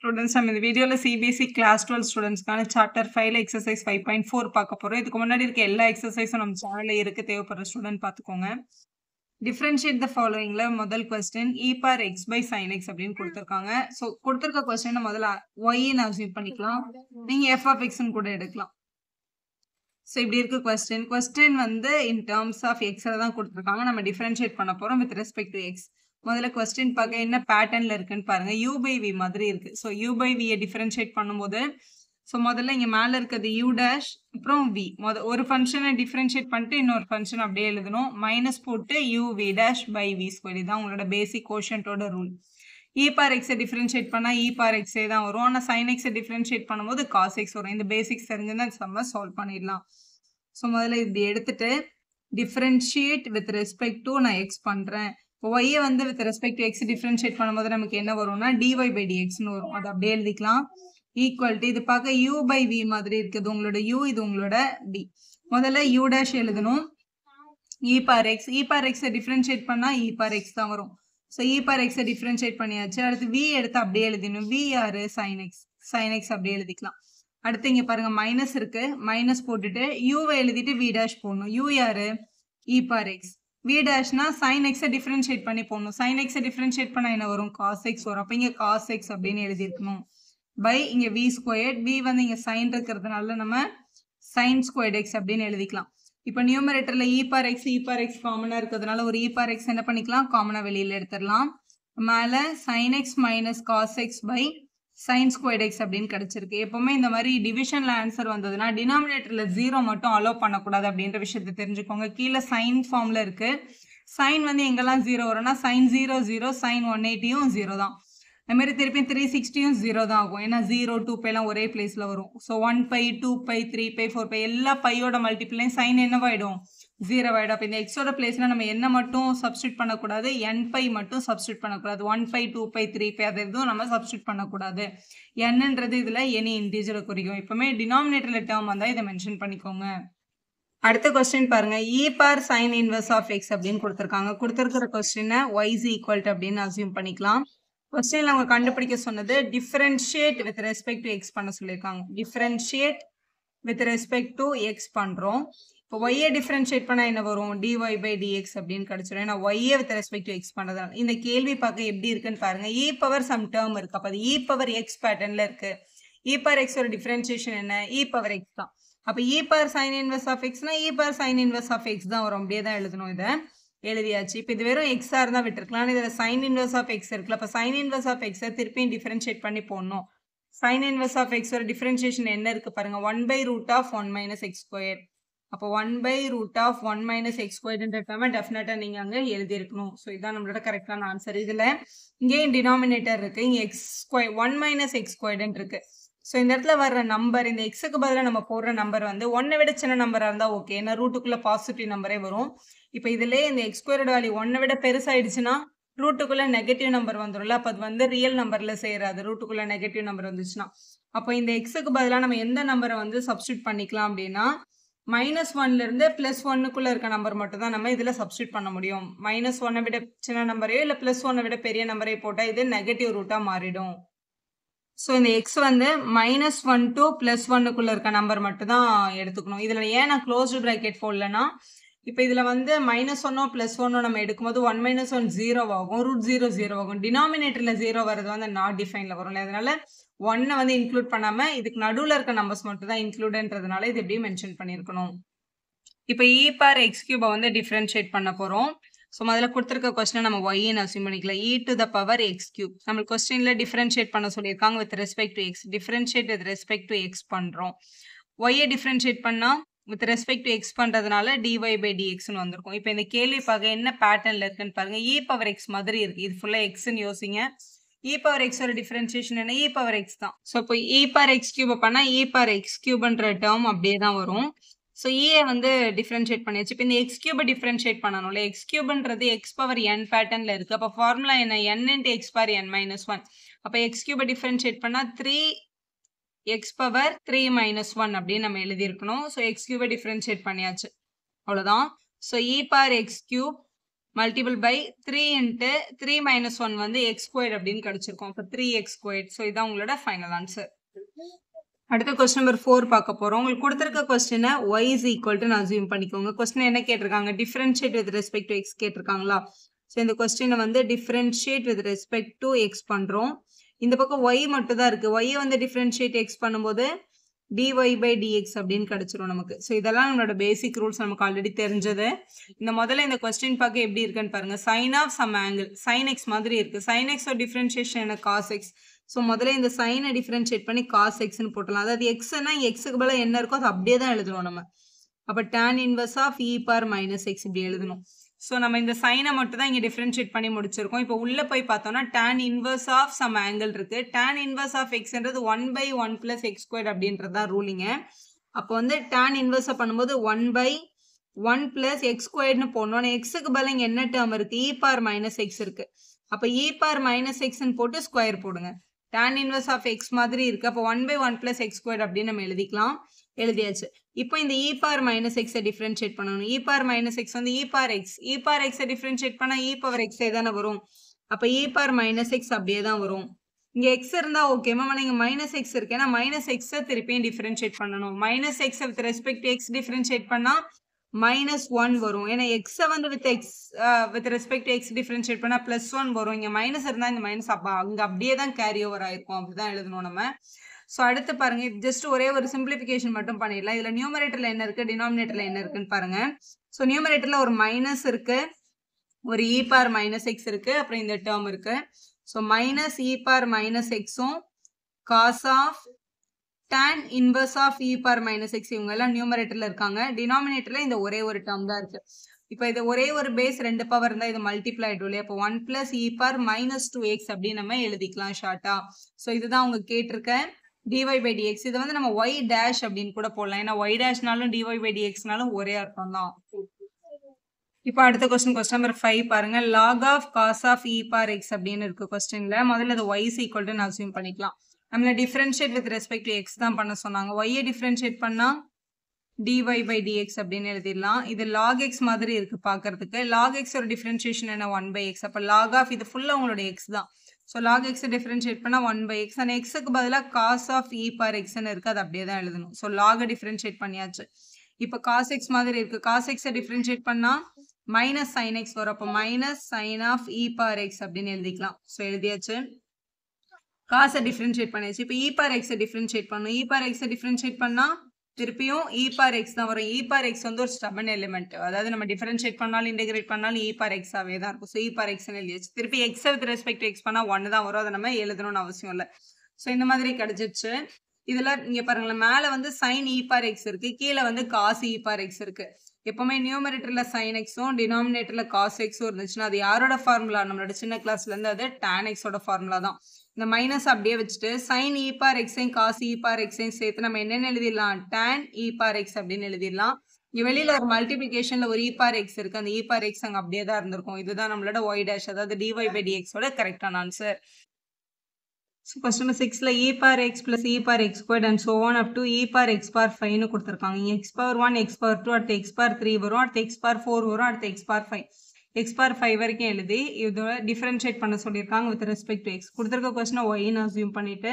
Students நம்ம இந்த வீடியோல சிபிஎஸ்இ கிளாஸ் 12 ஸ்டூடெண்ட்ஸ்க்கான சாப்டர் 5ல எக்ஸர்சைஸ் 5.4 பார்க்க போறோம். இதுக்கு முன்னாடி இருக்க எல்லா எக்ஸர்சைஸும் நம்ம சேனல்ல இருக்கு. தேவைப்படுற ஸ்டூடெண்ட் பார்த்துக்கோங்க. டிஃபரன்ஷியேட் த ஃபாலோயிங்ல முதல் question e power x by sin x அப்படின்னு கொடுத்துருக்காங்க. ஸோ கொடுத்துருக்க கொஸ்டினை முதல்ல ஒய்ன்னு அசியூம் பண்ணிக்கலாம். நீங்க f of x கூட எடுக்கலாம். ஸோ இப்படி இருக்கு கொஸ்டின். கொஸ்டின் வந்து இன் டேர்ம்ஸ் ஆஃப் எக்ஸில் தான் கொடுத்துருக்காங்க. நம்ம டிஃபரன்ஷியேட் பண்ண போறோம் வித் ரெஸ்பெக்ட் டு எக்ஸ். முதல்ல கொஸ்டின் பார்க்க என்ன பேட்டர்ன்ல இருக்குன்னு பாருங்க. u by v மாதிரி இருக்கு. So u by v differentiate பண்ணும்போது ஸோ முதல்ல இங்க மேல இருக்கிறது u டேஷ் அப்புறம் v. ஒரு ஃபங்க்ஷனை டிஃபரன்ஷியேட் பண்ணிட்டு இன்னொரு ஃபங்க்ஷன் அப்படியே எழுதணும். மைனஸ் போட்டு u v dash by v square. இதுதான் உங்களோட பேசிக் கோஷன்ட்டோட rule. e power x differentiate பண்ணா e பவர் x தான் வரும். ஆனால் sin x டிஃபரன்ஷியேட் பண்ணும்போது cos x வரும். இந்த பேசிக்ஸ் தெரிஞ்சுன்னா நம்ம சால்வ் பண்ணிடலாம். ஸோ முதல்ல இப்படி எடுத்துட்டு டிஃபரன்ஷியேட் வித் ரெஸ்பெக்ட் டு நான் எக்ஸ் பண்றேன். ஒய்யை வந்து with respect to X differentiate பண்ணும்போது நமக்கு என்ன வரும்னா dy by dxன்னு வரும். அது அப்படியே எழுதிக்கலாம். ஈக்குவல் டு இது பார்க்க u by v மாதிரி இருக்குது. உங்களோட u இது உங்களோட v. முதல்ல u டேஷ் எழுதணும். e பவர் x டிஃபரன்ஷியேட் பண்ணா e பவர் x தான் வரும். So e power x differentiate பண்ணியாச்சு. அடுத்து v எடுத்து அப்படியே எழுதிடணும். v யாரு sin x அப்படியே எழுதிக்கலாம். அடுத்து இங்க பாருங்க மைனஸ் இருக்கு. மைனஸ் போட்டுட்டு யூவை எழுதிட்டு v டேஷ் போடணும். u யாரு e power x. v டேஷ்னா sin x differentiate பண்ணி போடணும். sin x டிஃபரன்ஷியேட் பண்ணா என்ன வரும்? cos x வரும். அப்ப இங்க cos x அப்படின்னு எழுதியிருக்கணும். பை இங்க v ஸ்கொயர்ட். v வந்து இங்க sin இருக்கிறதுனால நம்ம sin ஸ்கொயர்ட் x அப்படின்னு எழுதிக்கலாம். இப்ப நியூமரேட்டர்ல e பவர் x காமனா இருக்கிறதுனால ஒரு e பவர் x என்ன பண்ணிக்கலாம்? காமனா வெளியில எடுத்துடலாம். மேல sin x minus cos x by sin squared x அப்படின்னு கிடைச்சிருக்கு. எப்பவுமே இந்த மாதிரி டிவிஷன்ல ஆன்சர் வந்ததுன்னா டினாமினேட்டர்ல 0 மட்டும் அலோவ் பண்ணக்கூடாது அப்படின்ற விஷயத்தை தெரிஞ்சுக்கோங்க. கீழே சைன் ஃபார்ம்ல இருக்கு. சைன் வந்து எங்கெல்லாம் 0 வரும்னா sin 0 0, sin 180யும் 0 தான். அது மாதிரி திருப்பி 360யும் 0 தான் ஆகும். ஏன்னா 0 2 பைலாம் ஒரே பிளேஸ்ல வரும். So 1 by 2 by 3 by 4 by எல்லா பையோட மல்டிப்ளையும் சைன் என்னவாயிடும்? 0 ஆயிடும். அப்போ இந்த எக்ஸோட பிளேஸ்ல நம்ம என்ன மட்டும் சப்ஸ்டியூட் பண்ணக்கூடாது? n பை மட்டும் சப்ஸ்டியூட் பண்ணக்கூடாது. 1 பை 2 பை 3 பை அது எதுவும் நம்ம சப்ஸ்டியூட் பண்ணக்கூடாது. என்னன்றது இதுல எனி இன்டீஜரை குறிக்கும். எப்பவுமே டினாமினேட்டர்ல டேர்ம் வந்தா இதை மென்ஷன் பண்ணிக்கோங்க. அடுத்த கொஸ்டின் பாருங்க. e power sine inverse of x அப்படின்னு கொடுத்துருக்காங்க. கொடுத்துருக்கிற கொஸ்டினை y is equal to அப்படின்னு அசியூம் பண்ணிக்கலாம். கொஸ்டின்ல அவங்க கண்டுபிடிக்க சொன்னது differentiate with respect to X பண்ண சொல்லியிருக்காங்க. Differentiate with respect to x பண்றோம். இப்போ ஒய்யை டிஃபரன்ஷியேட் பண்ணா என்ன வரும்? dy by dx அப்படின்னு கிடைச்சிடும். ஏன்னா ஒய்யை வித் ரெஸ்பெக்ட் டு எக்ஸ் பண்றதுனால. இந்த கேள்வி பார்க்க எப்படி இருக்குன்னு பாருங்க. e பவர் சம் டேர்ம் இருக்கு. அப்ப அது e பவர் x பேட்டர்ன்ல இருக்கு. e பவர் x ஓட டிஃபரன்ஷியேஷன் என்ன? e பவர் x தான். அப்ப e power sine inverse of எக்ஸ்னா e power sine inverse of x தான் வரும். அப்படியே தான் எழுதணும். இதை எழுதியாச்சு. இப்போ இது வெறும் எக்ஸா இருந்தா விட்டுருக்கலாம். இதுல சைன் இன்வர்ஸ் ஆஃப் எக்ஸ் இருக்குல்ல. அப்ப சைன் இன்வர்ஸ் ஆஃப் எக்ஸை திருப்பியும் டிஃபரன்ஷியேட் பண்ணி போடணும். சைன் இன்வர்ஸ் ஆஃப் எக்ஸ் ஒரு டிஃபரன்ஷியேஷன் என்ன இருக்கு பாருங்க. 1 by root of 1 minus x square. அப்போ 1 by root of 1 minus x ஸ்கொயர்ன்ற டேர்மை டெஃபினட்டா நீங்க அங்க எழுதியிருக்கணும். ஸோ இதான் நம்மளோட கரெக்டான ஆன்சர். இதுல இங்கேயும் டினாமினேட்டர் இருக்கு. இங்க எக்ஸ் ஸ்கொயர் 1 மைனஸ் எக்ஸ் ஸ்கொயர்ன்னு இருக்கு. ஸோ இந்த இடத்துல வர்ற நம்பர் இந்த எக்ஸுக்கு பதிலாக நம்ம போடுற நம்பர் வந்து 1 விட சின்ன நம்பரா இருந்தா ஓகே. ஏன்னா ரூட்டுக்குள்ள பாசிட்டிவ் நம்பரே வரும். இப்போ இதுலேயே இந்த எக்ஸ் ஸ்கொயரோட வேல்யூ 1 விட பெருசாயிடுச்சுன்னா ரூட்டுக்குள்ள நெகட்டிவ் நம்பர் வந்துடும்ல. அப்போ அது வந்து ரியல் நம்பர்ல சேராது. ரூட்டுக்குள்ள நெகட்டிவ் நம்பர் வந்துச்சுன்னா அப்போ இந்த எக்ஸுக்கு பதிலாக நம்ம எந்த நம்பரை வந்து சப்ஸ்டியூட் பண்ணிக்கலாம் அப்படின்னா -1ல இருந்து +1க்குள்ள இருக்க நம்பர் மட்டும் தான் நம்ம இதுல சப்ஸ்டியூட் பண்ண முடியும். -1 விட சின்ன நம்பரையோ இல்ல +1 விட பெரிய நம்பரையோ போட்டா இது நெகட்டிவ் ரூட்டா மாறிடும். ஸோ இந்த எக்ஸ் வந்து -1 to +1க்குள்ள இருக்க நம்பர் மட்டும் தான் எடுத்துக்கணும். இதுல ஏன் நான் க்ளோஸ்டு பிராக்கெட் போடலன்னா இப்போ இதுல வந்து -1ஓ +1ஓ நம்ம எடுக்கும்போது 1 - 1 0 ஆகும். ரூட் 0 0 ஆகும். டினாமினேட்டர்ல 0 வருது வந்து நாட் டிஃபைன்ல வரும். அதனால 1 வந்து இன்க்ளூட் பண்ணாம இதுக்கு நடுவுல இருக்க நம்பர்ஸ் மட்டும் தான் இன்க்ளூட்ன்றதுனால இது எப்படி மென்ஷன் பண்ணியிருக்கணும். இப்போ e பவர் x கியூபை வந்து டிஃபரன்ஷியேட் பண்ண போறோம். ஸோ முதல்ல கொடுத்துருக்க கொஸ்டினை நம்ம ஒய்ன்னு அசியூம் பண்ணிக்கலாம். e to the power x cube. நம்ம கொஸ்டின்ல டிஃபரன்ஷியேட் பண்ண சொல்லியிருக்காங்க with respect to X. Differentiate with respect to x பண்றோம். ஒய்யை டிஃபரன்ஷியேட் பண்ணா வித் ரெஸ்பெக்ட் டு எக்ஸ் பண்றதுனால dy by dxன்னு வந்திருக்கும். இப்போ இந்த கேள்வி பார்க்க என்ன பேட்டர்ன்ல இருக்குன்னு பாருங்க. e பவர் x மாதிரி இருக்கு. இது ஃபுல்லா எக்ஸ்ன்னு யோசிங்க. e பவர் x ஓட டிஃபரன்ஷியேஷன் என்ன? e பவர் x தான். ஸோ இப்போ e பவர் x கியூபை பண்ணா e பவர் x கியூப்ன்ற டேர்ம் அப்படியே தான் வரும். ஸோ e வந்து டிஃபரன்ஷியேட் பண்ணியாச்சு. இப்போ இந்த எக்ஸ் கியூபை டிஃபரன்ஷியேட் பண்ணணும்ல. எக்ஸ் கியூப்ன்றது எக்ஸ் பவர் n பேட்டர்ன்ல இருக்கு. அப்போ ஃபார்முலா என்ன? n into x power n minus 1. அப்போ எக்ஸ் கியூபை டிஃபரன்ஷியேட் பண்ணா 3x பவர் 3 - 1 அப்படின்னு நம்ம எழுதியிருக்கணும். ஸோ எக்ஸ் கியூபை டிஃபரன்ஷியேட் பண்ணியாச்சு. அவ்வளோதான். So e power x cube multiple by 3 into 3 minus 1 வந்து எக்ஸ் ஸ்கொயர்ட் அப்படின்னு கிடைச்சிருக்கும். அப்போ 3x ஸ்கொயர்ட். ஸோ இதான் உங்களோட ஃபைனல் ஆன்சர். அடுத்த கொஸ்டின் நம்பர் 4 பார்க்க போறோம். உங்களுக்கு கொடுத்துருக்க கொஸ்டினை y இஸ் ஈக்குவல் அசியூம் பண்ணிக்கோங்க. கொஸ்டின் என்ன கேட்டிருக்காங்க? Differentiate with respect to x கேட்டிருக்காங்களா? ஸோ இந்த கொஸ்டினை வந்து differentiate with respect to x பண்றோம். இந்த பக்கம் y மட்டும் தான் இருக்கு. y வந்து டிஃபரன்ஷியேட் எக்ஸ் பண்ணும்போது dy by dx அப்படின்னு கிடைச்சிரும் நமக்கு. ஸோ இதெல்லாம் நம்மளோட பேசிக் ரூல்ஸ் நமக்கு ஆல்ரெடி தெரிஞ்சது. முதல்ல இந்த கொஸ்டின் பார்க்க எப்படி இருக்குன்னு பாருங்க. Sine of some angle sine x மாதிரி இருக்கு. சைன் எக்ஸோட டிஃபரன்ஷியேஷன் என்ன? Cos X. ஸோ முதல்ல இந்த சைனை டிஃபரன்ஷியேட் பண்ணி காஸ் எக்ஸ்ன்னு போட்டலாம். அதாவது எக்ஸ்னா எக்ஸுக்கு பதிலாக என்ன இருக்கோ அது அப்படியே தான் எழுதுவோம் நம்ம. அப்போ tan inverse of e power minus x இப்படி எழுதணும். ஸோ நம்ம இந்த சைனை மட்டும் தான் இங்கே டிஃபரன்ஷியேட் பண்ணி முடிச்சிருக்கோம். இப்போ உள்ளே போய் பார்த்தோம்னா tan inverse of some angle இருக்கு. tan இன்வர்ஸ் ஆஃப் எக்ஸ்ன்றது 1/1 + x ஸ்கொயர் அப்படின்றது தான் ரூலிங்க. அப்போ வந்து tan இன்வர்ஸை பண்ணும்போது 1/1 + x ஸ்கொயர்னு போடணும். எக்ஸுக்கு பதிலாக இங்கே என்ன டேர்ம் இருக்கு? e பவர் மைனஸ் எக்ஸ் இருக்கு. அப்போ e பவர் மைனஸ் எக்ஸ்ன்னு போட்டு ஸ்கொயர் போடுங்க. tan இன்வர்ஸ் ஆஃப் எக்ஸ் மாதிரி இருக்கு. அப்போ 1/1 + x ஸ்கொயர் அப்படின்னு நம்ம எழுதிக்கலாம். எழுதியாச்சு. இப்போ இந்த e பவர் மைனஸ் எக்ஸை டிஃபரன்ஷியேட் பண்ணணும். e பவர் மைனஸ் எக்ஸ் வந்து e power X. e power எக்ஸை டிஃபரன்ஷியேட் பண்ணால் e பவர் எக்ஸே தானே வரும். அப்போ e பவர் மைனஸ் எக்ஸ் அப்படியே தான் வரும். இங்கே எக்ஸ் இருந்தால் ஓகே மேம். ஆனால் இங்கே மைனஸ் எக்ஸ் இருக்கு. ஏன்னா மைனஸ் எக்ஸை திருப்பியும் டிஃபரன்ஷியேட் பண்ணணும். மைனஸ் எக்ஸை வித் ரெஸ்பெக்ட் எக்ஸ் டிஃபரன்ஷியேட் பண்ணால் -1 வரும். ஏன்னா எக்ஸை வந்து வித் ரெஸ்பெக்ட் எக்ஸ் டிஃபரன்ஷியேட் பண்ணால் +1 வரும். இங்கே மைனஸ் இருந்தால் இந்த மைனஸ் அப்போ அங்கே அப்படியே தான் கேரி ஓவர் ஆயிருக்கும். அப்படிதான் எழுதணும் நம்ம. ஸோ அடுத்து பாருங்க, ஜஸ்ட் ஒரே ஒரு சிம்பிளிஃபிகேஷன் மட்டும் பண்ணிடலாம். இதில் நியூமரேட்டர்ல என்ன இருக்கு, டினாமினேட்டர்ல என்ன இருக்குன்னு பாருங்க. ஸோ நியூமரேட்டர்ல ஒரு மைனஸ் இருக்கு, ஒரு e பவர் மைனஸ் எக்ஸ் இருக்கு, அப்புறம் இந்த டேர்ம் இருக்கு. So minus e power minus எக்ஸும் cos of tan inverse of e power minus x இவங்க எல்லாம் நியூமரேட்டர்ல இருக்காங்க. டினாமினேட்டர்ல இந்த ஒரே ஒரு டேர்ம் தான் இருக்கு. இப்போ இது ஒரே ஒரு பேஸ் 2 பவர் இருந்தால் இது மல்டிப்ளை ஆகிடும் இல்லையா? அப்போ 1 + e பவர் -2x அப்படின்னு நம்ம எழுதிக்கலாம் ஷார்ட்டா. ஸோ இதுதான் அவங்க கேட்டிருக்க dy by dx. இதை வந்து நம்ம y dash அப்படின்னு கூட போடலாம். ஏன்னா y dashனாலும் dy by dxனாலும் ஒரே அர்த்தம் தான். இப்போ அடுத்த கொஸ்டின் நம்பர் 5 பாருங்க. log of cos of e power x அப்படின்னு இருக்கு கொஸ்டின்ல. முதல்ல அது y is equal to assume பண்ணிக்கலாம். நம்மள differentiate with respect to x தான் பண்ண சொன்னாங்க. y டிஃபரன்ஷியேட் பண்ணா dy by dx அப்படின்னு எழுதிடலாம். இது log x மாதிரி இருக்கு பார்க்கறதுக்கு. log x ஒரு டிஃபரன்ஷியேஷன் என்ன? 1/x. அப்போ log of இது ஃபுல்லா உங்களோட x தான். ஸோ log x டிஃபரன்ஷியேட் பண்ணா 1/x. அந்த எக்ஸுக்கு பதிலாக காஸ் ஆஃப் e பவர் எக்ஸ்ன்னு இருக்கு, அது அப்படியே தான் எழுதணும். ஸோ லாக டிஃபரன்ஷியேட் பண்ணியாச்சு. இப்போ காஸ் எக்ஸ் மாதிரி இருக்கு. காஸ் எக்ஸை டிஃபரன்ஷியேட் பண்ணா மைனஸ் சைன் எக்ஸ் வரும். அப்போ minus sine of e power x அப்படின்னு எழுதிக்கலாம். ஸோ எழுதியாச்சு. காசை டிஃபரன்ஷியேட் பண்ணியாச்சு. இப்போ e பவர் எக்ஸை டிஃபரன்ஷியேட் பண்ணணும். e பவர் எக்ஸை டிஃபரன்ஷியேட் பண்ணா திருப்பியும் e பவர் எக்ஸ் தான் வரும். e பவர் எக்ஸ் வந்து ஒரு ஸ்டபன் எலிமெண்ட். அதாவது நம்ம டிஃபரன்ஷியேட் பண்ணாலும் இன்டெகிரேட் பண்ணாலும் e பவர் எக்ஸாவே தான் இருக்கும். ஸோ e பவர் எக்ஸ்ன்னு எழுதியாச்சு. திருப்பி எக்ஸை வித் ரெஸ்பெக்ட் எக்ஸ் பண்ணால் 1 தான் வரும். அதை நம்ம எழுதணும்னு அவசியம் இல்லை. ஸோ இந்த மாதிரி கிடைச்சிச்சு. இதுல இங்க பாருங்களேன், மேல வந்து சைன் e பவர் எக்ஸ் இருக்கு, கீழே வந்து காஸ் e பவர் எக்ஸ் இருக்கு. எப்பவுமே நியூமரேட்டர்ல சைன் எக்ஸும் டினாமினேட்டர்ல காஸ் எக்ஸும் இருந்துச்சுன்னா அது யாரோட ஃபார்முலா? நம்மளோட சின்ன கிளாஸ்ல இருந்து அது tan எக்ஸோட ஃபார்முலா தான். இந்த மைனஸ் அப்படியே வச்சுட்டு சைன் e பவர் எக்ஸையும் காஸ் e பவர் எக்ஸையும் சேர்த்து நம்ம என்னென்னு எழுதிடலாம்? tan e பவர் எக்ஸ் அப்படின்னு எழுதிடலாம். இங்க வெளியில ஒரு மல்டிபிகேஷன்ல ஒரு e பவர் எக்ஸ் இருக்கு. அந்த e பவர் எக்ஸ் அங்க அப்படியே தான் இருந்திருக்கும். இதுதான் நம்மளோட y dash, அதாவது dy by dx ஓட கரெக்டான answer. So question number 6 e power x plus e power x squared and so on up to e power x power 5 னு கொடுத்திருக்காங்க. x power 1, x power 2, அடுத்து x power 3 வரும், அடுத்து x power 4 வரும், அடுத்து x power 5. x power 5 வரைக்கும் எழுதி இதோட டிஃபரன்ஷியேட் பண்ண சொல்லியிருக்காங்க with respect to x. கொடுத்திருக்க கொஸ்டினை y ன்னு அசியூம் பண்ணிட்டு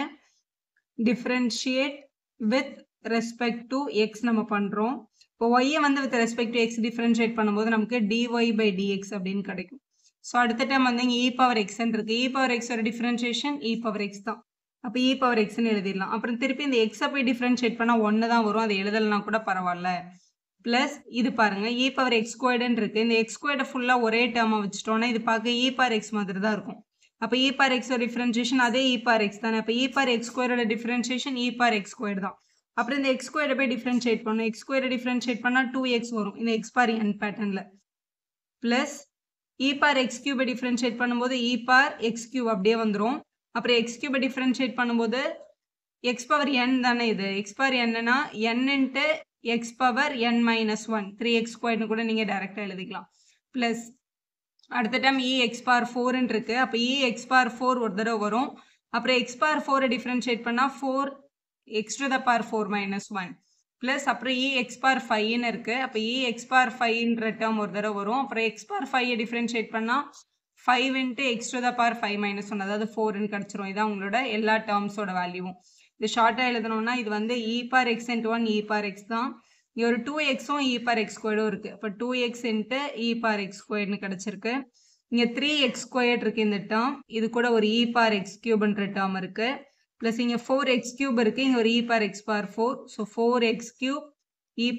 differentiate with respect to x நம்ம பண்றோம். இப்போ y வந்து with respect to x டிஃபரன்ஷியேட் பண்ணும்போது நமக்கு dy by dx அப்படின்னு கிடைக்கும். ஸோ அடுத்த டைம் வந்து இங்கே e பவர் எக்ஸ்ன்னு இருக்கு. e பவர் எக்ஸோட டிஃபரன்ஷியேஷன் e பவர் எக்ஸ் தான். அப்போ e பவர் எக்ஸ்ன்னு எழுதிடலாம். அப்புறம் திருப்பி இந்த எக்ஸை போய் டிஃபரன்ஷியேட் பண்ணால் 1 தான் வரும். அது எழுதலைனா கூட பரவாயில்ல. ப்ளஸ் இது பாருங்க e பவர் எக்ஸ் ஸ்கொயர்டுன்னு இருக்கு. இந்த எக்ஸ் ஸ்கொயர்டை ஃபுல்லாக ஒரே டேர்மாக வச்சுட்டோன்னா இது பார்க்க e பவர் எக்ஸ் மாதிரி தான் இருக்கும். அப்போ e பவர் எக்ஸோட டிஃபரன்ஷியேஷன் அதே e பவர் எக்ஸ் தானே. அப்போ e பவர் எக்ஸ் ஸ்கொயரோட differentiation e power x square தான். அப்புறம் இந்த எக்ஸ் ஸ்கொயரை போய் டிஃபரன்ஷியேட் பண்ணணும். எக்ஸ் ஸ்கொயரை டிஃபரன்ஷியேட் பண்ணால் 2x வரும் இந்த எக்ஸ் பவர் n பேட்டர்னில். ப்ளஸ் e பவர் எக்ஸ் கியூபை டிஃபரன்ஷியேட் பண்ணும்போது e பவர் எக்ஸ் கியூப் அப்படியே வந்துடும். அப்புறம் எக்ஸ் கியூபை டிஃபரன்ஷியேட் பண்ணும்போது எக்ஸ் பவர் n தானே இது. எக்ஸ் பவர் என்னன்னா n into x power n minus 1 3x ஸ்கொயர்னு கூட நீங்கள் டைரெக்டாக எழுதிக்கலாம். ப்ளஸ் அடுத்த டைம் e எக்ஸ் பவர் 4ன்னு இருக்கு. அப்போ e எக்ஸ் பவர் 4 ஒரு தடவை வரும். அப்புறம் எக்ஸ் பவர் 4 டிஃபரன்ஷியேட் பண்ணால் 4x to the power 4 minus 1. Plus அப்புறம் எக்ஸ் பார் 5ன்னு இருக்கு. அப்போ எக்ஸ் பார் 5ன்ற டேர்ம் ஒரு தடவை வரும். அப்புறம் எக்ஸ் பார் 5 டிஃபரன்ஷியேட் பண்ணால் 5 into X to the power 5 minus 1 அதாவது 4ன்னு கிடச்சிரும். இதான் உங்களோட எல்லா டேர்ம்ஸோட வேல்யூவும். இது ஷார்ட்டாக எழுதணும்னா இது வந்து பார் எக்ஸ் இன்ட்டு 1 பார் எக்ஸ் தான். இங்கே ஒரு 2xும் பார் எக்ஸ் ஸ்கொயர்டும் இருக்குது. அப்போ 2x இன்ட்டு பார் எக்ஸ் ஸ்கொயர்னு கிடச்சிருக்கு. இங்கே 3x ஸ்கொயர்ட் இருக்குது இந்த டேர்ம். இது கூட ஒரு பார் எக்ஸ் கியூப்ன்ற டேர்ம் இருக்குது. ப்ளஸ் இங்கே 4x கியூப் இருக்குது. இங்கே ஒரு bar x bar 4. So 4x cube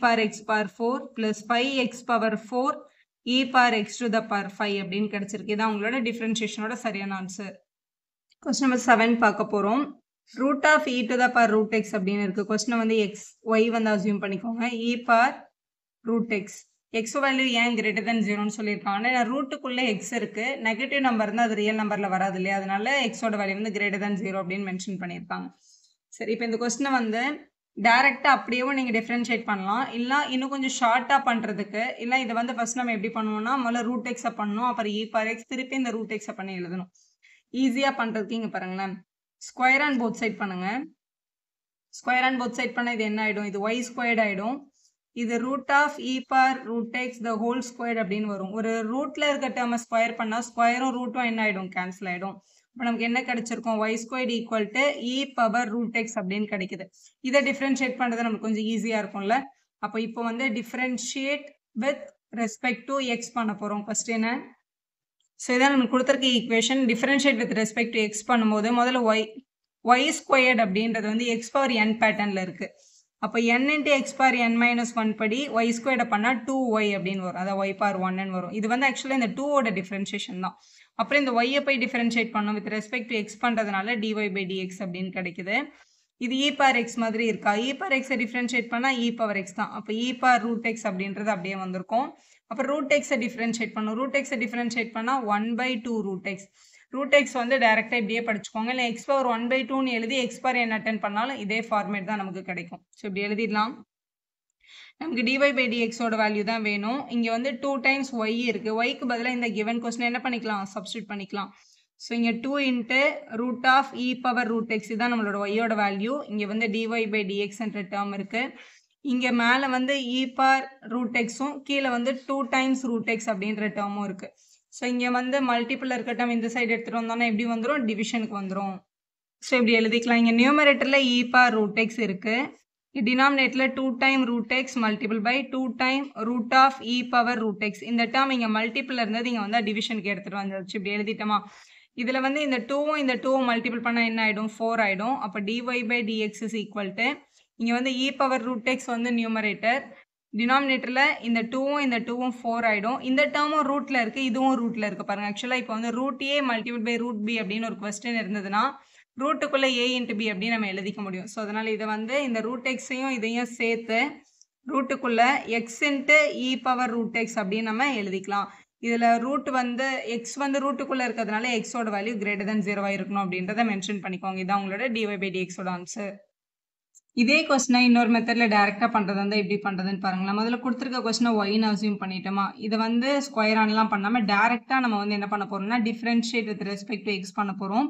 bar x bar 4 plus 5x power 4 bar x to the power 5 அப்படின்னு கிடச்சிருக்கு. இதான் உங்களோட டிஃப்ரென்ஷியேஷனோட சரியான ஆன்சர். கொஸ்டின் நம்பர் 7 பார்க்க போகிறோம். Root of two the power root x அப்படின்னு இருக்குது. கொஸ்டினை வந்து ஒய் வந்து அசியூம் பண்ணிக்கோங்க. Bar root x x value ஏன் கிரேட்டர் தென் 0ன்னு சொல்லியிருக்காங்க. ஏன்னா ரூட்டுக்குள்ளே எக்ஸ் இருக்குது. நெகட்டிவ் நம்பர் இருந்தால் அது ரியல் நம்பரில் வராது இல்லையா, அதனால எக்ஸோட வேல்யூ வந்து கிரேட்டர் தென் 0 அப்படின்னு மென்ஷன் பண்ணியிருக்காங்க. சரி, இப்போ இந்த கொஸ்டினை வந்து டேரெக்டாக அப்படியே நீங்கள் டிஃப்ரென்ஷியேட் பண்ணலாம். இல்லை இன்னும் கொஞ்சம் ஷார்ட்டாக பண்ணுறதுக்கு இல்லை இதை வந்து ஃபர்ஸ்ட் நம்ம எப்படி பண்ணுவோம்னா முதல்ல ரூட் எக்ஸை பண்ணணும், அப்புறம் பார் எக்ஸ் திருப்பி இந்த ரூட் எக்ஸை பண்ணி எழுதணும். ஈஸியாக பண்ணுறதுக்கு இங்கே பாருங்களேன், ஸ்கொயர் ஆன் போத் சைட் பண்ணுங்கள். ஸ்கொயர் ஆன் போத் சைட் பண்ணால் இது என்ன ஆகிடும், இது ஒய் ஸ்கொயர்ட் ஆகிடும். இது root of bar root x the whole square அப்படின்னு வரும். ஒரு ரூட்ல இருக்க டேர்மை ஸ்கொயர் பண்ணால் ஸ்கொயரும் ரூட்டும் என்ன ஆகிடும், கேன்சல் ஆகிடும். இப்போ நமக்கு என்ன கிடைச்சிருக்கும், y squared equal to power root x அப்படின்னு கிடைக்குது. இதை டிஃப்ரென்ஷியேட் பண்ணுறது நமக்கு கொஞ்சம் ஈஸியாக இருக்கும்ல. அப்போ இப்போ வந்து differentiate with respect to X பண்ண போகிறோம் ஃபர்ஸ்ட் என்ன. ஸோ இதான் நமக்கு கொடுத்துருக்க equation. Differentiate with respect to X பண்ணும்போது முதல்ல ஒய் ஸ்கொயர்ட் அப்படின்றது வந்து எக்ஸ் பவர் என் பேட்டர்னில் இருக்குது. அப்போ n இன்ட்டு எக்ஸ் பார் n மைனஸ் 1 படி ஒய் ஸ்கொயர்டை பண்ணால் 2y அப்படின்னு வரும். அதாவது ஒய் பார் 1ன்னு வரும். இது வந்து ஆக்சுவலாக இந்த 2ஓட டிஃப்ரென்ஷியேஷன் தான். அப்புறம் இந்த ஒய்யை போய் டிஃப்ரென்ஷியேட் பண்ணோம் வித் ரெஸ்பெக்ட் டு எக்ஸ் பண்ணுறதுனால dy/dx அப்படின்னு கிடைக்குது. இது பார் எக்ஸ் மாதிரி இருக்கா, பார் எக்ஸை டிஃப்ரென்ஷியேட் பண்ணால் பவர் எக்ஸ் தான். அப்போ பார் ரூட் எக்ஸ் அப்படின்றது அப்படியே வந்திருக்கும். அப்புறம் ரூட் எக்ஸை டிஃப்ரென்ஷியேட் பண்ணும். ரூட் எக்ஸை டிஃப்ரென்ஷியேட் பண்ணால் 1/2 ரூட் எக்ஸ். ரூட் எக்ஸ் வந்து டேரெக்டாக இப்படியே படிச்சுக்கோங்க. இல்லை எக்ஸ் பவர் 1/2ன்னு எழுதி எக்ஸ் பார் n அட்டன் பண்ணாலும் இதே ஃபார்மேட் தான் நமக்கு கிடைக்கும். ஸோ இப்படி எழுதிடலாம். நமக்கு dy/dxோட வேல்யூ தான் வேணும். இங்கே வந்து 2 டைம்ஸ் ஒய் இருக்குது. ஒய்க்கு பதிலாக இந்த கிவன் கொஸ்டின் என்ன பண்ணிக்கலாம், சப்ஸ்டியூட் பண்ணிக்கலாம். ஸோ இங்கே 2 into root of power root x தான் நம்மளோட ஒய்யோட வேல்யூ. இங்கே வந்து dy/dxன்ற டேர்ம் இருக்குது. இங்கே மேலே வந்து பார் ரூட் எக்ஸும் கீழே வந்து 2 டைம்ஸ் ரூட் எக்ஸ் அப்படின்ற டேர்மும் இருக்குது. ஸோ இங்கே வந்து மல்டிபிள் இருக்கட்டும், இந்த சைடு எடுத்துகிட்டு வந்தோன்னா எப்படி வந்துடும், டிவிஷனுக்கு வந்துடும். ஸோ இப்படி எழுதிக்கலாம். இங்கே நியூமரேட்டரில் பார் ரூட் எக்ஸ் இருக்குது. டினாமினேட்டரில் 2 time root x multiple by 2 time root of power root x. இந்த டேர்ம் இங்கே மல்டிபிள் இருந்தது, இங்கே வந்து டிவிஷனுக்கு எடுத்துகிட்டு வந்துருச்சு. இப்படி எழுதிட்டோமா. இதில் வந்து இந்த 2வும் இந்த 2வும் மல்டிபிள் பண்ணால் என்ன ஆகிடும், 4 ஆகிடும். அப்போ dy/dx இஸ் ஈக்குவல் டு இங்கே வந்து பவர் ரூட் எக்ஸ் வந்து நியூமரேட்டர், டினாமினேட்டரில் இந்த 2வும் இந்த 2வும் 4 ஆகிடும். இந்த டேர்மும் ரூட்டில் இருக்குது, இதுவும் ரூட்டில் இருக்குது பாருங்கள். ஆக்சுவலாக இப்போ வந்து root A multiple by root B அப்படின்னு ஒரு கொஸ்டின் இருந்ததுன்னா ரூட்டுக்குள்ளே a இன்ட்டு பி அப்படின்னு நம்ம எழுதிக்க முடியும். ஸோ அதனால் இதை வந்து இந்த ரூட் எக்ஸையும் இதையும் சேர்த்து ரூட்டுக்குள்ளே x into power root x அப்படின்னு நம்ம எழுதிக்கலாம். இதில் ரூட் வந்து எக்ஸ் வந்து ரூட்டுக்குள்ளே இருக்கிறதுனால எக்ஸோட வேல்யூ கிரேட்டர் தென் 0 இருக்கணும் அப்படின்றத மென்ஷன் பண்ணிக்கோங்க. இதான் உங்களோட dy/dxோட ஆன்சர். இதே கொஸ்டினை இன்னொரு மெத்தடில் டேரெக்டாக பண்ணுறது வந்து எப்படி பண்ணுறதுன்னு பாருங்களேன். முதல்ல கொடுத்துருக்க கொஸ்டினை ஒய்னு அசியூம் பண்ணிட்டோமா. இதை வந்து ஸ்கொயர் ஆன்லாம் பண்ணாமல் டேரெக்டாக நம்ம வந்து என்ன பண்ண போகிறோம்னா differentiate with respect to X பண்ண போகிறோம்.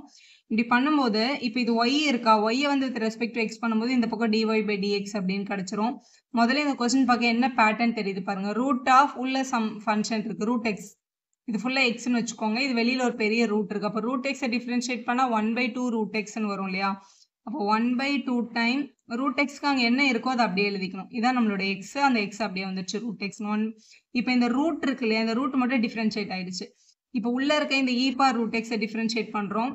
இப்படி பண்ணும்போது இப்போ இது ஒய் இருக்கா, ஒய்யை வந்து வித் ரெஸ்பெக்ட் டு எக்ஸ் பண்ணும்போது இந்த பக்கம் dy/dx அப்படின்னு கிடச்சிரும். முதல்ல இந்த கொஸ்டின் பார்க்க என்ன பேட்டர்ன் தெரியுது பாருங்கள். ரூட் ஆஃப் உள்ள சம் ஃபங்க்ஷன் இருக்குது, ரூட் எக்ஸ். இது ஃபுல்லாக எக்ஸ்ன்னு வச்சுக்கோங்க. இது வெளியில் ஒரு பெரிய ரூட் இருக்குது. அப்போ ரூட் எக்ஸை டிஃப்ரென்ஷியேட் பண்ணால் 1/2 ரூட் எக்ஸ்ன்னு வரும் இல்லையா. அப்போ 1/2 டைம் ரூட் எக்ஸ்க்கு அங்கே என்ன இருக்கோ அதை அப்படியே எழுதிக்கணும். இதான் நம்மளோட எக்ஸ், அந்த எக்ஸ் அப்படியே வந்துச்சு ரூட் எக்ஸ் 1. இப்போ இந்த ரூட் இருக்கு இல்லையா, இந்த ரூட் மட்டும் டிஃப்ரென்ஷியேட் ஆயிடுச்சு. இப்போ உள்ளே இருக்க இந்த பார் ரூட் எக்ஸை டிஃப்ரென்ஷியேட் பண்ணுறோம்.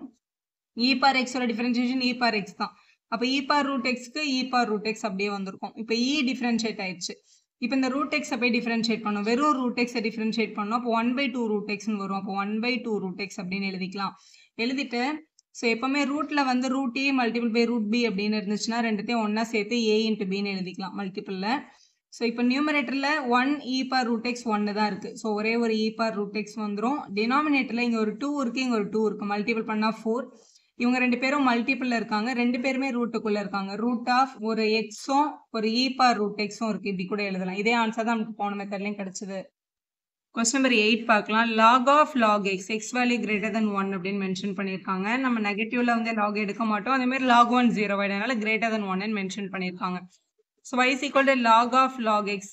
பார் எக்ஸோட டிஃப்ரென்ஷியேஷன் பார் எக்ஸ் தான். அப்போ பார் ரூட் எக்ஸ்க்கு பார் ரூட் எக்ஸ் அப்படியே வந்திருக்கும். இப்போ டிஃப்ரென்ஷியேட் ஆயிடுச்சு. இப்போ இந்த ரூட் எக்ஸை போய் டிஃப்ரென்ஷியேட் பண்ணோம். வெறும் ரூட் எக்ஸை டிஃப்ரென்ஷியேட் பண்ணோம். அப்போ 1/2 ரூட் எக்ஸ்ன்னு வரும். அப்போ 1/2 ரூட் எக்ஸ் அப்படின்னு எழுதிக்கலாம். எழுதிட்டு ஸோ எப்போவுமே ரூட்டில் வந்து root A multiple by root B அப்படின்னு இருந்துச்சுன்னா ரெண்டுத்தையும் ஒன்றா சேர்த்து a இன்ட்டு பின்னு எழுதிக்கலாம் மல்டிபிளில். ஸோ இப்போ நியூமரேட்டரில் 1 பார் ரூட் எக்ஸ் 1 தான் இருக்குது. ஸோ ஒரே ஒரு பார் ரூட் எக்ஸ் வந்துடும். டினாமினேட்டரில் இங்கே ஒரு 2 இருக்குது, இங்கே ஒரு 2 இருக்குது. மல்டிபிள் பண்ணால் 4. இவங்க ரெண்டு பேரும் மல்டிபிளில் இருக்காங்க, ரெண்டு பேருமே ரூட்டுக்குள்ளே இருக்காங்க. ரூட் ஆஃப் ஒரு எக்ஸும் ஒரு பார் ரூட் எக்ஸும் இருக்குது. இப்படி கூட எழுதலாம். இதே ஆன்சர் தான் நமக்கு போன மெத்தட்லேயும் கிடச்சிது. கொஸ்டின் நம்பர் 8 பார்க்கலாம். Log of log x x value greater than 1 அப்படின்னு மென்ஷன் பண்ணியிருக்காங்க. நம்ம நெகட்டிவ்ல வந்து லாக் எடுக்க மாட்டோம். அதே மாதிரி லாக் 1 0 ஆயிடுறதுனால கிரேட்டர் தென் 1 மென்ஷன் பண்ணியிருக்காங்க. So y is equal to log of log x.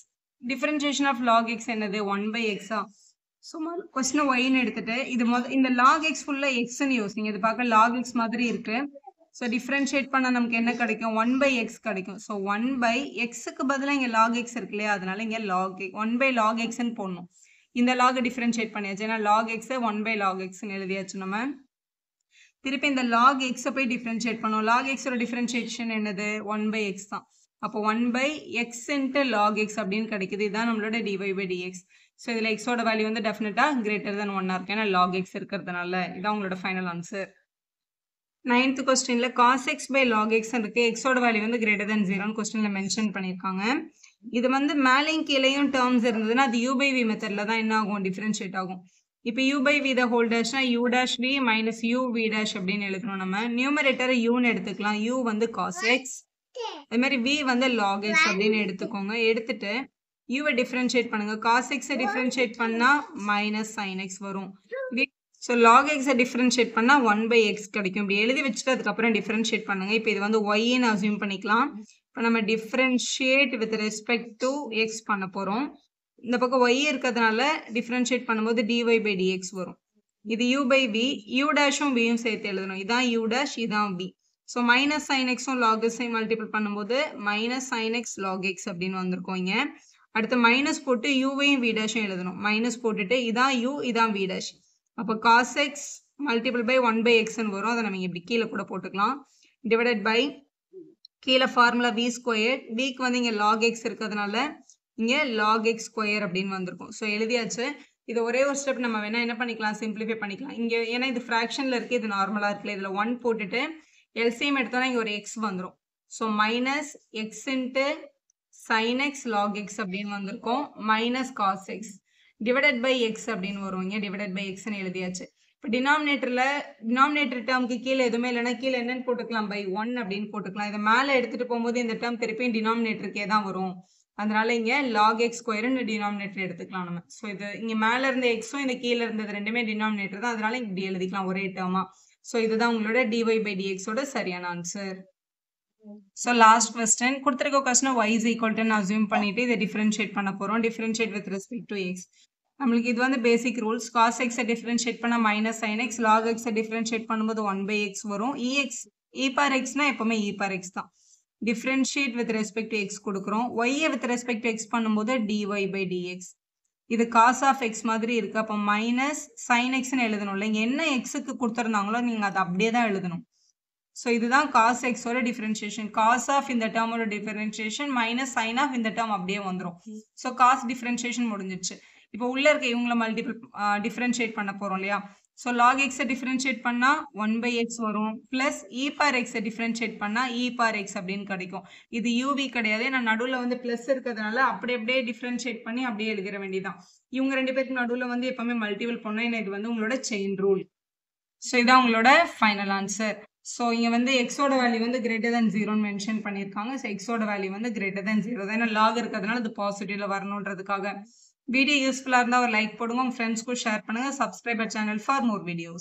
Differentiation of log x என்னது 1 by x. ஸோ கொஸ்டின் ஒய்ன்னு எடுத்துட்டு இது இந்த log x ஃபுல்லா எக்ஸ்ன்னு யோசிங்க. இது பார்க்க log x மாதிரி இருக்கு. ஸோ டிஃப்ரென்ஷியேட் பண்ண நமக்கு என்ன கிடைக்கும் 1 by x கிடைக்கும். ஸோ 1 by xக்கு பதிலாக இங்கே log x இருக்கு இல்லையா, அதனால இங்கே log 1 by log xன்னு போடணும். இந்த log டிஃப்ரென்ஷியேட் பண்ணியாச்சு. ஏன்னா log x 1 by log xன்னு எழுதியாச்சு நம்ம. திருப்பி இந்த log x போய் டிஃப்ரென்ஷியேட் பண்ணுவோம். log x ஓட டிஃப்ரென்ஷியேஷன் என்னது 1 by x தான். அப்போ 1 by x into log x அப்படின்னு கிடைக்குது. இதுதான் நம்மளோட dy by dx. ஸோ இதில் எக்ஸோட வேல்யூ வந்து டெஃபினட்டாக கிரேட்டர் தென் 1 இருக்கு. ஏன்னா log x இருக்கிறதுனால. இதான் உங்களோட ஃபைனல் ஆன்சர். 9th கொஸ்டின்ல cos x by log x இருக்கு. எக்ஸோட வேல்யூ வந்து கிரேட்டர் தென் 0 கொஸ்டின்ல மென்ஷன் பண்ணியிருக்காங்க. இது வந்து மேலையும் கீழையும் டேர்ம்ஸ் இருந்ததுன்னா அது u by v மெத்தட்ல தான் என்ன ஆகும் டிஃபரன்ஷியேட் ஆகும். இப்போ u by v the whole டேஷ்னா u dash v minus u v dash அப்படின்னு எழுதணும். நம்ம நியூமரேட்டரை uன்னு எடுத்துக்கலாம். u வந்து cos x, அது மாதிரி v வந்து log x அப்படின்னு எடுத்துக்கோங்க. எடுத்துட்டு u டிஃபரன்ஷியேட் பண்ணுங்க. cos x டிஃபரன்ஷியேட் பண்ணா மைனஸ் sin x வரும். ஸோ log x டிஃபரன்ஷியேட் பண்ணா 1 by x கிடைக்கும். இப்படி எழுதி வச்சுட்டு அதுக்கப்புறம் டிஃபரன்ஷியேட் பண்ணுங்க. இப்போ இது வந்து y-ன்னு அசியூம் பண்ணிக்கலாம். இப்போ நம்ம differentiate with respect to x பண்ண போறோம். இந்த பக்கம் y இருக்கிறதுனால டிஃபரன்ஷியேட் பண்ணும்போது dy by dx வரும். இது u by v, u டேஷும் v யும் சேர்த்து எழுதணும். இதான் u dash, இதான் v. ஸோ மைனஸ் sin x-உம் log x-ஐயும் மல்டிபிள் பண்ணும்போது minus sin x log x அப்படின்னு வந்திருக்கோம். இங்க அடுத்து மைனஸ் போட்டு u-வையும் v டேஷும் எழுதணும். மைனஸ் போட்டுட்டு இதான் u, இதான் v dash. அப்போ cos x multiple by 1 by x-ன்னு வரும். அதை நம்ம இப்படி கீழே கூட போட்டுக்கலாம். டிவைடட் பை கீழே ஃபார்முலா v ஸ்கொயர், vக்கு வந்து இங்கே log x இருக்கிறதுனால இங்கே log x ஸ்கொயர் அப்படின்னு வந்திருக்கும். ஸோ எழுதியாச்சு. இது ஒரே ஒரு ஸ்டெப் நம்ம வேணா என்ன பண்ணிக்கலாம், சிம்பிளிஃபை பண்ணிக்கலாம். இங்கே ஏன்னா இது ஃப்ராக்ஷனில் இருக்குது, இது நார்மலாக இருக்குல்ல, இதில் 1 போட்டுட்டு எல்சிஎம் எடுத்தோன்னா இங்கே ஒரு எக்ஸ் வந்துடும். So minus x into sin x log x அப்படின்னு வந்திருக்கும். Minus cos x divided by x அப்படின்னு வரும். இங்கே டிவைடட் பை எக்ஸ்ன்னு எழுதியாச்சு. இப்போ டினாமினேட்டர் டேர்முக்கு கீழே எதுவுமே இல்லைன்னா கீழே என்னன்னு போட்டுக்கலாம், பை 1 அப்படின்னு போட்டுக்கலாம். இதை மேலே எடுத்துகிட்டு போகும்போது இந்த டேர்ம் திருப்பியும் டினாமினேட்டருக்கே தான் வரும். அதனால இங்கே log x ஸ்கொயர்னு டினாமினேட்டர் எடுத்துக்கலாம் நம்ம. ஸோ இது இங்கே மேலே இருந்த எக்ஸும் இந்த கீழே இருந்தது ரெண்டுமே டினாமினேட்டர் தான். அதனால இப்படி எழுதிக்கலாம் ஒரே டேர்மா. ஸோ இதுதான் உங்களோட dy by dx ஓட சரியான ஆன்சர். ஸோ லாஸ்ட் கொஸ்டின் கொடுத்துருக்க question y is equal to assume பண்ணிட்டு இதை டிஃபரன்ஷியேட் பண்ண போகிறோம். Differentiate with respect to x. நம்மளுக்கு இது வந்து பேசிக் ரூல்ஸ். cos x டிஃபரன்ஷியேட் பண்ணால் minus sin x, log x டிஃபரன்ஷியேட் பண்ணும்போது 1 by x வரும். e par xனா எப்பவுமே e par x தான். Differentiate with respect to x கொடுக்குறோம். y with respect to x பண்ணும்போது dy by dx. இது cos of x மாதிரி இருக்கு. அப்போ மைனஸ் sin xன்னு எழுதணும்ல. இங்கே என்ன xக்கு கொடுத்துருந்தாங்களோ நீங்கள் அதை அப்படியே தான் எழுதணும். ஸோ இதுதான் cos x ஓட டிஃபரன்ஷியேஷன். cos ஆஃப் இந்த டேர்மோட டிஃபரன்ஷியேஷன் மைனஸ் sin ஆஃப் இந்த டேர்ம் அப்படியே வந்துடும். ஸோ cos டிஃபரன்ஷியேஷன் முடிஞ்சிச்சு. இப்போ உள்ள இருக்க இவங்களை மல்டிபிள் டிஃபரன்ஷியேட் பண்ண போறோம் இல்லையா. ஸோ log x டிஃபரன்ஷியேட் பண்ணா 1 by x வரும். Plus e par x differentiate பண்ணா e par x அப்படின்னு கிடைக்கும். இது uv கிடையாது. நான் நடுவில் வந்து பிளஸ் இருக்கிறதுனால அப்படியே டிஃபரன்ஷியேட் பண்ணி அப்படியே எழுதிட வேண்டியதான். இவங்க ரெண்டு பேருக்கு நடுவில் வந்து எப்பவுமே மல்டிபிள் பண்ணா இது வந்து உங்களோட செயின் ரூல். ஸோ இதான் உங்களோட ஃபைனல் ஆன்சர். ஸோ இங்கே வந்து எக்ஸோட வேல்யூ வந்து கிரேட்டர் தென் 0ன்னு மென்ஷன் பண்ணியிருக்காங்க. ஸோ எக்ஸோட வேல்யூ வந்து கிரேட்டர் தென் 0 தான். ஏன்னா லாக் இருக்கிறதுனால அது பாசிட்டிவ்ல வரணுன்றதுக்காக. வீடியோ யூஸ்ஃபுல்லாக இருந்தால் ஒரு லைக் போடுங்க, உங்கள் ஃப்ரெண்ட்ஸ்க்கும் ஷேர் பண்ணுங்கள். Subscriber channel for more videos.